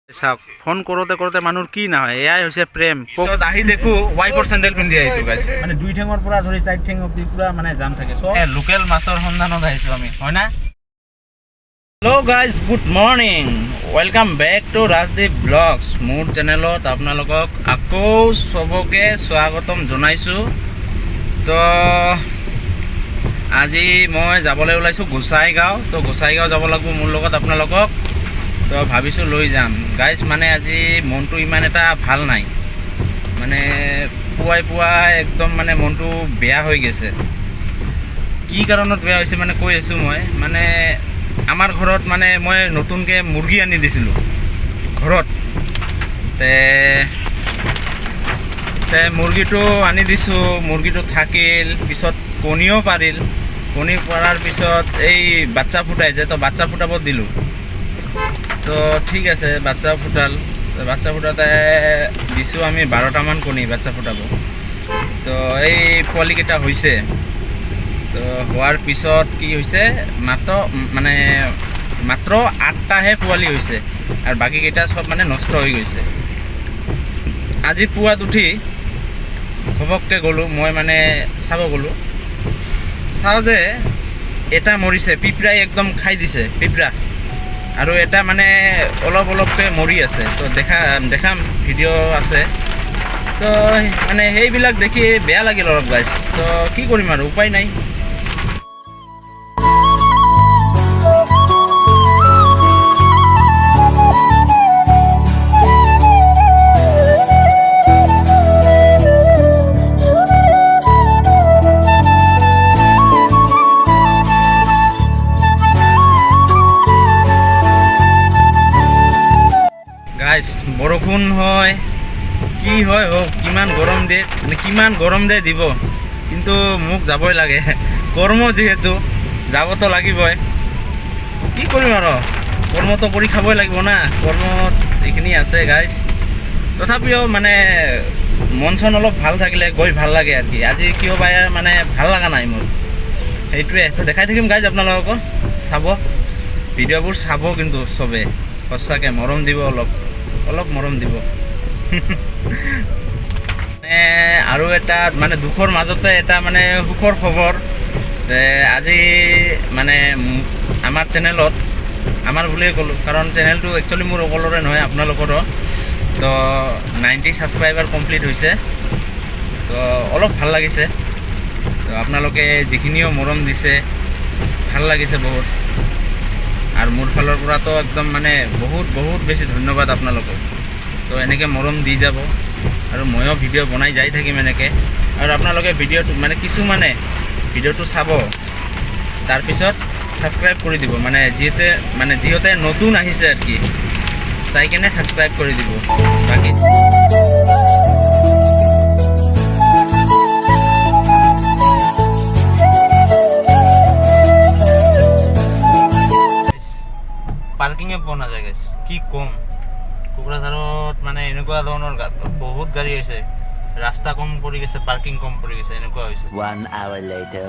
চাওক ফোন কৰোতে কৰোতে মানুহৰ কি নহয় এয়াই হৈছে প্ৰেম আহি দেখো ৱাইফৰ চেণ্ডেল পিন্ধি আহিছো গাইছ মানে দুই ঠেঙৰ পৰা ধৰি চাৰি ঠেং অব্দি পুৰা মানে জাম থাকে সব লোকেল মাছৰ সন্ধানত আহিছো আমি হয় না hello' guys good morning welcome back to Rajdeep vlogs মোৰ চেনেলত আপোনালোকক আকৌ চবকে স্বাগতম জনাইছোঁ তো আজি মই যাবলৈ ওলাইছোঁ গোসাইগাঁও তো গোসাইগাঁও যাব লাগিব মোৰ লগত আপোনালোকক তো ভাবিছোঁ লৈ যাম গাইজ মানে আজি মনটো ইমান এটা ভাল নাই মানে পুৱাই একদম মানে মনটো বেয়া হৈ গৈছে কি কাৰণত বেয়া হৈছে মানে কৈ আছোঁ মই মানে আমাৰ ঘৰত মানে মই নতুনকৈ মুৰ্গী আনি দিছিলোঁ ঘৰত তে মুৰ্গীটো আনি দিছোঁ মুৰ্গীটো থাকিল পিছত কণীও পাৰিল কণী পৰাৰ পিছত এই বাচ্চা ফুটাইছে তো বাচ্চা ফুটাব দিলোঁ তো ঠিক আছে বাচ্চা ফুটাতে দিছোঁ আমি 12টামান কণী বাচ্চা ফুটাব তো এই পোৱালিকেইটা হৈছে তো হোৱাৰ পিছত কি হৈছে মাত্ৰ 8টাহে পোৱালি হৈছে আৰু বাকীকেইটা চব মানে নষ্ট হৈ গৈছে আজি পুৱাত উঠি ঘপককৈ গ'লোঁ মই মানে চাব গ'লোঁ চাওঁ যে এটা মৰিছে পিঁপৰাই একদম খাই দিছে পিঁপৰা আৰু এটা মানে অলপকৈ মৰি আছে তো দেখাম ভিডিঅ' আছে তো মানে সেইবিলাক দেখি বেয়া লাগিল অলপ গাইছ তো কি কৰিম আৰু উপায় নাই বৰষুণ হয় কি হয় হোক কিমান গৰম দিয়ে দিব কিন্তু মোক যাবই লাগে কৰ্ম যিহেতু যাবতো লাগিবই কি কৰিম আৰু কৰ্মটো কৰি খাবই লাগিব না কৰ্মত এইখিনি আছে গাইজ তথাপিও মানে মন চন অলপ ভাল থাকিলে গৈ ভাল লাগে আৰু কি আজি কিয় বা মানে ভাল লগা নাই মোৰ সেইটোৱে তো দেখাই থাকিম গাইজ আপোনালোকক চাব ভিডিঅ'বোৰ চাব কিন্তু চবে সঁচাকৈ মৰম দিব অলপ মৰম দিব আৰু এটা মানে দুখৰ মাজতে এটা মানে সুখৰ খবৰ যে আজি মানে আমাৰ চেনেলত আমাৰ বুলিয়ে ক'লোঁ কাৰণ চেনেলটো একচুৱেলি মোৰ অকলৰে নহয় আপোনালোকৰো তো 90 ছাবস্ক্ৰাইবাৰ কমপ্লিট হৈছে তো অলপ ভাল লাগিছে তো আপোনালোকে যিখিনিও মৰম দিছে ভাল লাগিছে বহুত আৰু মোৰ ফালৰ পৰাতো একদম মানে বহুত বেছি ধন্যবাদ আপোনালোকক তো এনেকৈ মৰম দি যাব আৰু ময়ো ভিডিঅ' বনাই যাই থাকিম এনেকৈ আৰু আপোনালোকে ভিডিঅ'টো মানে কিছুমানে ভিডিঅ'টো চাব তাৰপিছত ছাবস্ক্ৰাইব কৰি দিব মানে যিহেতু নতুন আহিছে আৰু কি চাই কেনে ছাবস্ক্ৰাইব কৰি দিব বাকী পাৰ্কিঙে পোৱা নাযায় গাইছ কি ক'ম কোকৰাঝাৰত মানে এনেকুৱা ধৰণৰ বহুত গাড়ী হৈছে ৰাস্তা কম পৰি গৈছে পাৰ্কিং কম পৰি গৈছে এনেকুৱা হৈছে 1 hour later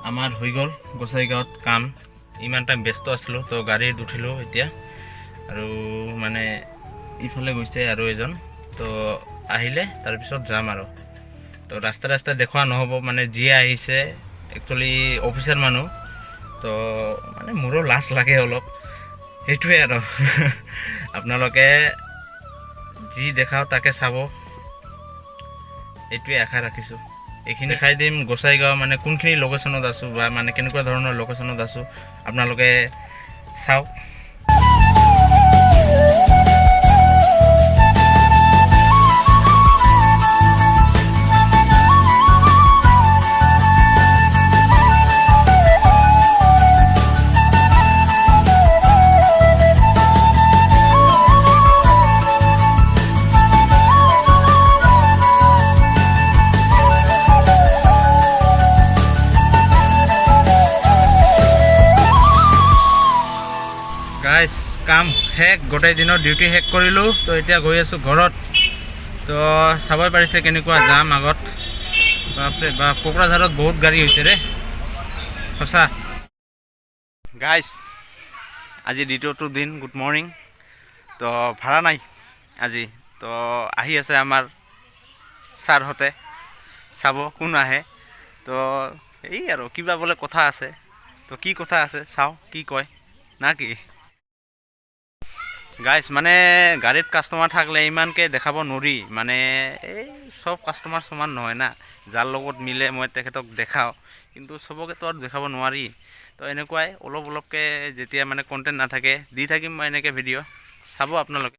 আমাৰ হৈ গ'ল গোসাইগাঁৱত কাম ইমান টাইম ব্যস্ত আছিলোঁ তো গাড়ীত উঠিলোঁ এতিয়া আৰু মানে ইফালে গৈছে আৰু এজন তো আহিলে তাৰপিছত যাম আৰু তো ৰাস্তা দেখুওৱা নহ'ব মানে যিয়ে আহিছে একচুৱেলি অফিচাৰ মানুহ তো মানে মোৰো লাজ লাগে অলপ সেইটোৱে আৰু আপোনালোকে যি দেখাওঁ তাকে চাব এইটোৱে আশা ৰাখিছোঁ এইখিনি দেখাই দিম গোসাইগাঁও মানে কোনখিনি লোকেশ্যনত আছোঁ বা মানে কেনেকুৱা ধৰণৰ লোকেশ্যনত আছোঁ আপোনালোকে চাওক গাইজ কাম শেষ, গোটেই দিনৰ ডিউটি শেষ কৰিলোঁ। তো এতিয়া গৈ আছোঁ ঘৰত। তো চাবই পাৰিছে কেনেকুৱা যাম আগত। বাপৰে বাপ, কোকৰাঝাৰত বহুত গাড়ী হৈছে ৰে, সঁচা। গাইজ আজি দ্বিতীয়টো দিন, গুড মৰ্ণিং। তো ভাড়া নাই আজি। তো আহি আছে আমাৰ ছাৰহঁতে, চাব কোন আহে। তো এই আৰু কিবা বোলে কথা আছে। তো কি কথা আছে চাওঁ কি কয় না কি। গাইজ মানে গাড়ীত কাষ্টমাৰ থাকিলে ইমানকৈ দেখাব নোৱাৰি, মানে এই চব কাষ্টমাৰ সমান নহয় না। যাৰ লগত মিলে মই তেখেতক দেখাওঁ, কিন্তু চবকেতো আৰু দেখাব নোৱাৰি। তো এনেকুৱাই অলপ অলপকৈ যেতিয়া মানে কণ্টেণ্ট নাথাকে দি থাকিম মই এনেকৈ ভিডিঅ', চাব আপোনালোকে।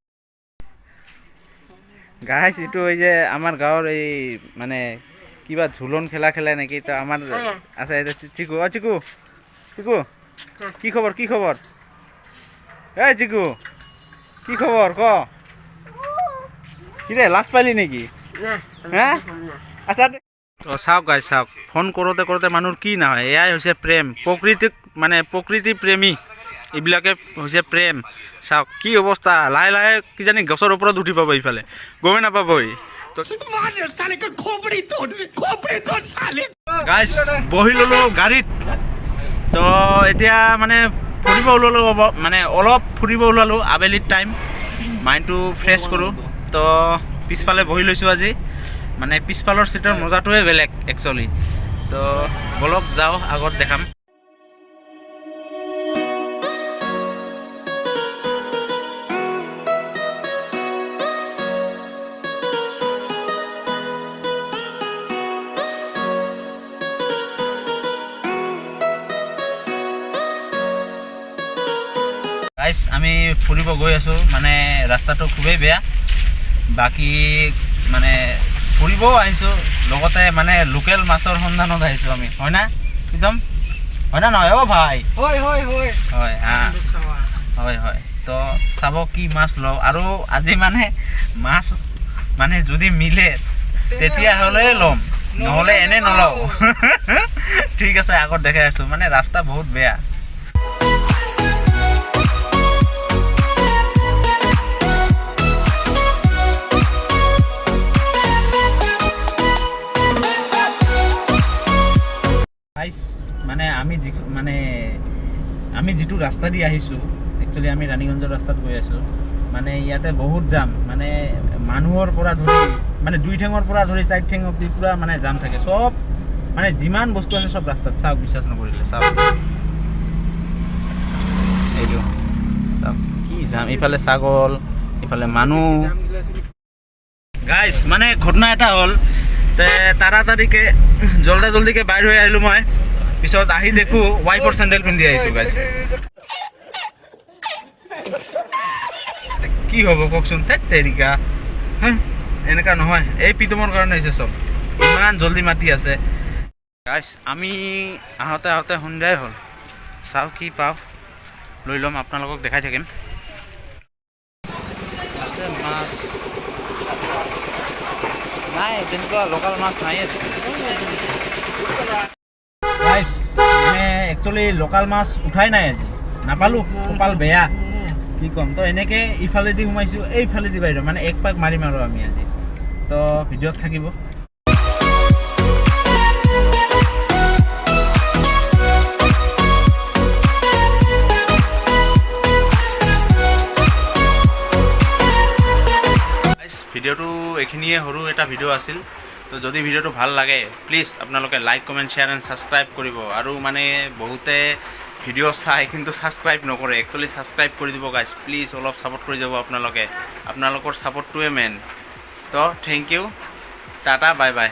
গাইজ এইটো এই যে আমাৰ গাঁৱৰ এই মানে কিবা ঝুলন খেলা খেলে নেকি। তো আমাৰ আছে চিকু, চিকু চিকু কি খবৰ, কি খবৰ? এই চিকু কি খবৰ ক? কি ৰে লাজ পালি নেকি? হা আচ্ছা তো চাওক গাইজ, চাওক ফোন কৰোঁতে কৰোঁতে মানুহৰ কি নহয়, এয়াই হৈছে প্ৰেম। প্ৰকৃতিক মানে প্ৰকৃতি প্ৰেমী এইবিলাকে হৈছে প্ৰেম। চাওক কি অৱস্থা, লাহে লাহে কিজানি গছৰ ওপৰত উঠি পাব, ইফালে গমেই নাপাবই। গাইজ বহি ল'লোঁ গাড়ীত। তো এতিয়া মানে ফুৰিব ওলালোঁ, মানে অলপ ফুৰিব ওলালোঁ আবেলিত টাইম, মাইণ্ডটো ফ্ৰেছ কৰোঁ। তো পিছফালে বহি লৈছোঁ আজি, মানে পিছফালৰ চিটৰ মজাটোৱে বেলেগ একচুৱেলি। তো বলক যাওঁ, আগত দেখাম। গাইজ আমি ফুৰিব গৈ আছোঁ, মানে ৰাস্তাটো খুবেই বেয়া। বাকী মানে ফুৰিবও আহিছোঁ, লগতে মানে লোকেল মাছৰ সন্ধানত আহিছোঁ আমি, হয় না একদম, হয় না নহয়? অ' ভাই হয় হয় হয় হয় হয় হয়। তো চাব কি মাছ লওঁ, আৰু আজি মানে মাছ মানে যদি মিলে তেতিয়াহ'লে ল'ম, নহ'লে এনে নলওঁ। ঠিক আছে, আগত দেখাই আছোঁ, মানে ৰাস্তা বহুত বেয়া। মানে আমি যিটো ৰাস্তা দি আহিছোঁ, একচুৱেলি আমি ৰাণীগঞ্জৰ ৰাস্তাত গৈ আছোঁ। মানে ইয়াতে বহুত জাম, মানে মানুহৰ পৰা ধৰি মানে 2 ঠেঙৰ পৰা ধৰি 4 ঠেং অব্দি পূৰা মানে জাম থাকে। চব মানে যিমান বস্তু আছে চব ৰাস্তাত, চাওক বিশ্বাস নকৰিলে চাওক, এইটো চাওক কি জাম, ইফালে ছাগল, ইফালে মানুহ। গাইজ মানে ঘটনা এটা হ'ল, তাড়াতাড়িকৈ জল্দিকৈ বাহিৰ হৈ আহিলোঁ মই। পিছত আহি দেখোঁ ৱাইফৰ চেণ্ডেল পিন্ধি আহিছোঁ। গাইজ কি হ'ব কওকচোন, তেৰিকা এনেকুৱা নহয়, এই প্ৰীতমৰ কাৰণে হৈছে চব, ইমান জল্দি মাতি আছে। গাইজ আমি আহোঁতে আহোঁতে সন্ধিয়াই হ'ল, চাওঁ কি পাওঁ লৈ ল'ম, আপোনালোকক দেখাই থাকিম। আছে মাছ নাই, তেনেকুৱা লোকেল মাছ নাইয়ে। গাইজ মানে একচুৱেলি লোকেল মাছ উঠাই নাই আজি, নাপালোঁ, কপাল বেয়া কি ক'ম। তো এনেকৈ ইফালেদি সোমাইছোঁ, এইফালেদি বাহিৰ, মানে এক পাক মাৰিম আৰু আমি আজি। তো ভিডিঅ'ত থাকিব। ভিডিঅ'টো এইখিনিয়ে সৰু এটা ভিডিঅ' আছিল। তো যদি ভিডিঅ'টো ভাল লাগে প্লিজ আপোনালোকে like, comment, share and subscribe কৰিব। আৰু মানে বহুতে ভিডিঅ' চাই কিন্তু ছাবস্ক্ৰাইব নকৰে, একচুৱেলি ছাবস্ক্ৰাইব কৰি দিব গাইজ, প্লিজ অলপ ছাপোৰ্ট কৰি যাব আপোনালোকে, আপোনালোকৰ ছাপোৰ্টটোৱে মেইন। তো thank you, tata, bye by.